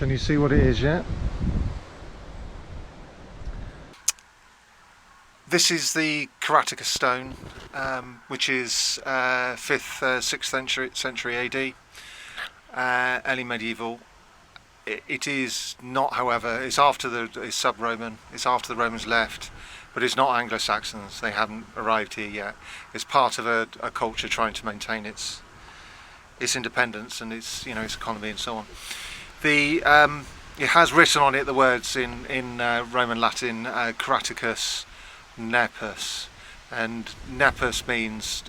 Can you see what it is yet? This is the Caratacus Stone, which is 5th, 6th century AD, early medieval. It is not, however, it's sub-Roman, it's after the Romans left, but it's not Anglo-Saxons. They haven't arrived here yet. It's part of a culture trying to maintain its independence and its economy and so on. It has written on it the words in Roman Latin, Caratacus Nepos, and Nepos means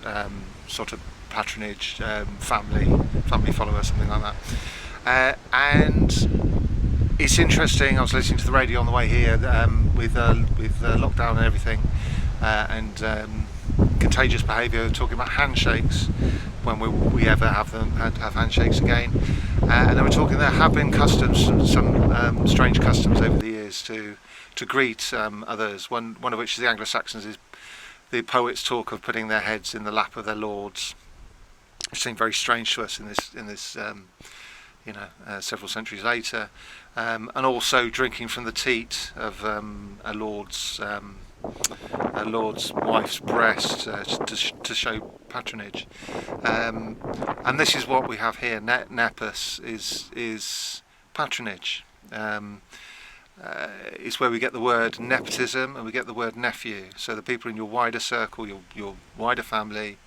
sort of patronage, family follower, something like that. And it's interesting. I was listening to the radio on the way here with lockdown and everything, and contagious behaviour, talking about handshakes when we ever have handshakes again. And they were talking there have been customs, some strange customs over the years to greet others. One of which is the Anglo-Saxons is the poets talk of putting their heads in the lap of their lords, which seemed very strange to us in this several centuries later, and also drinking from the teat of a lord's wife's breast to show patronage, and this is what we have here. Nepos is patronage. It's where we get the word nepotism and we get the word nephew. So the people in your wider circle, your wider family,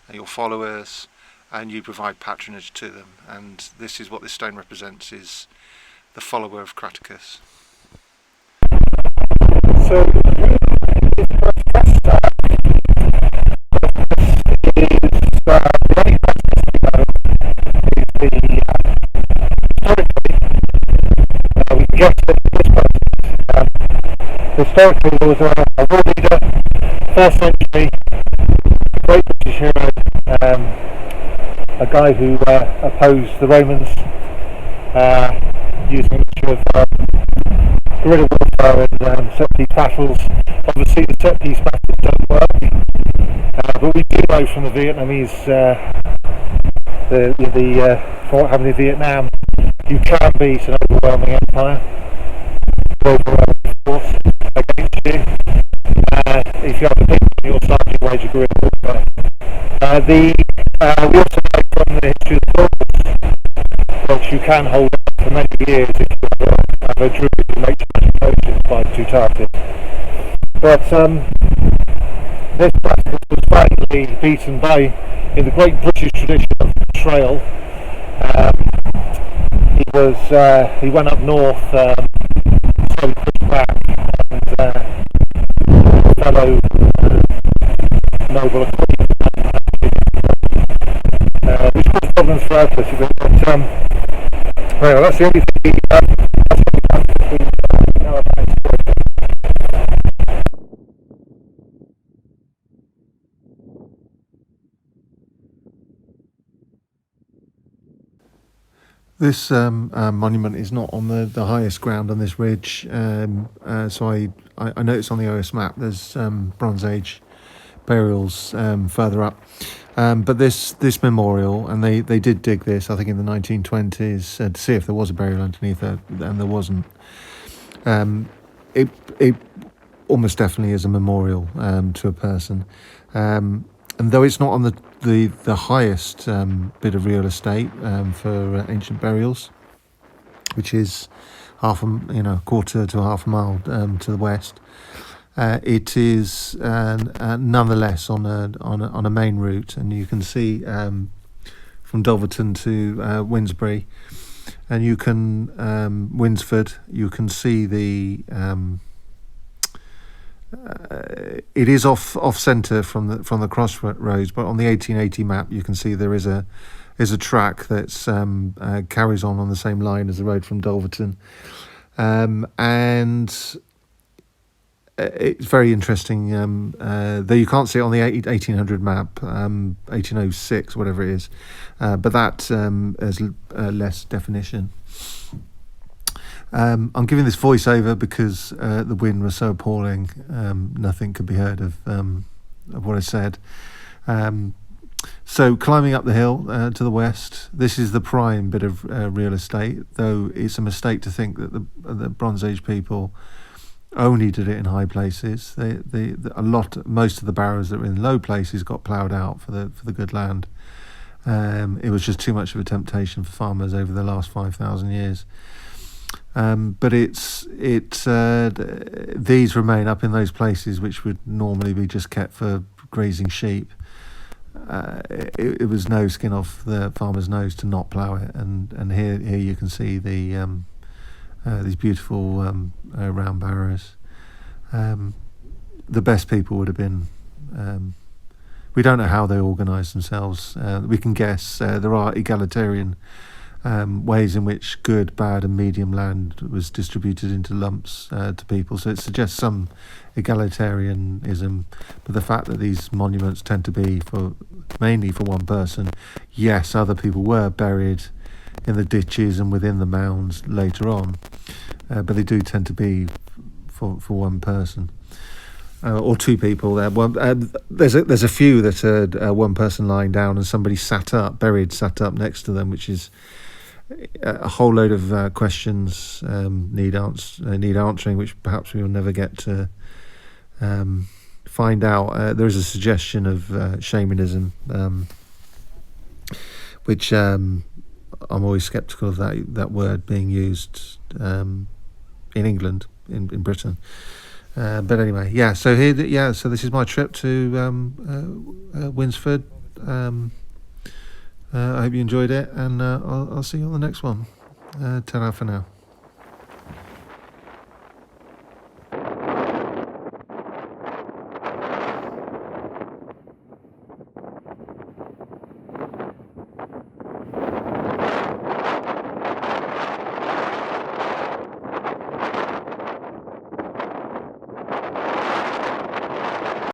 and your followers, and you provide patronage to them. And this is what this stone represents: is the follower of Caratacus. So historically, there was a war leader, 1st century, great British hero, a guy who opposed the Romans using a mixture of guerrilla warfare and set-piece battles. Obviously, the set-piece battles don't work, but we do know from the Vietnamese, from what happened in Vietnam, you can beat an overwhelming empire, overwhelming force against you. If you have the people on your side, you wage a guerrilla warfare. We also know from the history of the Balkans, which you can hold up for many years if you have a druid who makes potions by Caratacus. But this practice was finally beaten by, in the great British tradition of betrayal. He went up north, slowly pushed back, and fellow noble which caused problems for our policy, but well, that's the only thing we know about. This monument is not on the highest ground on this ridge, so I noticed on the OS map there's Bronze Age burials further up, but this memorial, and they did dig this, I think in the 1920s, to see if there was a burial underneath it, and there wasn't. It almost definitely is a memorial to a person, and though it's not on the highest bit of real estate for ancient burials, which is quarter to half a mile to the west, it is nonetheless on a main route, and you can see from Dulverton to Winsbury, and you can Winsford. You can see the. It is off centre from the crossroads, but on the 1880 map you can see there is a track that's carries on the same line as the road from Dulverton, and it's very interesting. Though you can't see it on the 1800 map, 1806, whatever it is, but that has less definition. I'm giving this voiceover because the wind was so appalling, nothing could be heard of what I said. So climbing up the hill to the west, this is the prime bit of real estate, though it's a mistake to think that the Bronze Age people only did it in high places. Most of the barrows that were in low places got ploughed out for the good land. It was just too much of a temptation for farmers over the last 5,000 years. But these remain up in those places which would normally be just kept for grazing sheep. It was no skin off the farmer's nose to not plough it, and here you can see these beautiful round barrows. The best people would have been. We don't know how they organised themselves. We can guess. There are egalitarian ways in which good, bad, and medium land was distributed into lumps to people. So it suggests some egalitarianism. But the fact that these monuments tend to be mainly for one person, yes, other people were buried in the ditches and within the mounds later on, but they do tend to be for one person. Or two people there. There's a few that are one person lying down and somebody sat up next to them, which is a whole load of questions need answering, which perhaps we will never get to find out. There is a suggestion of shamanism, which I'm always sceptical of that word being used in England, in Britain. But anyway, yeah. So here, so this is my trip to Winsford. I hope you enjoyed it, and I'll see you on the next one. Ta-ra for now.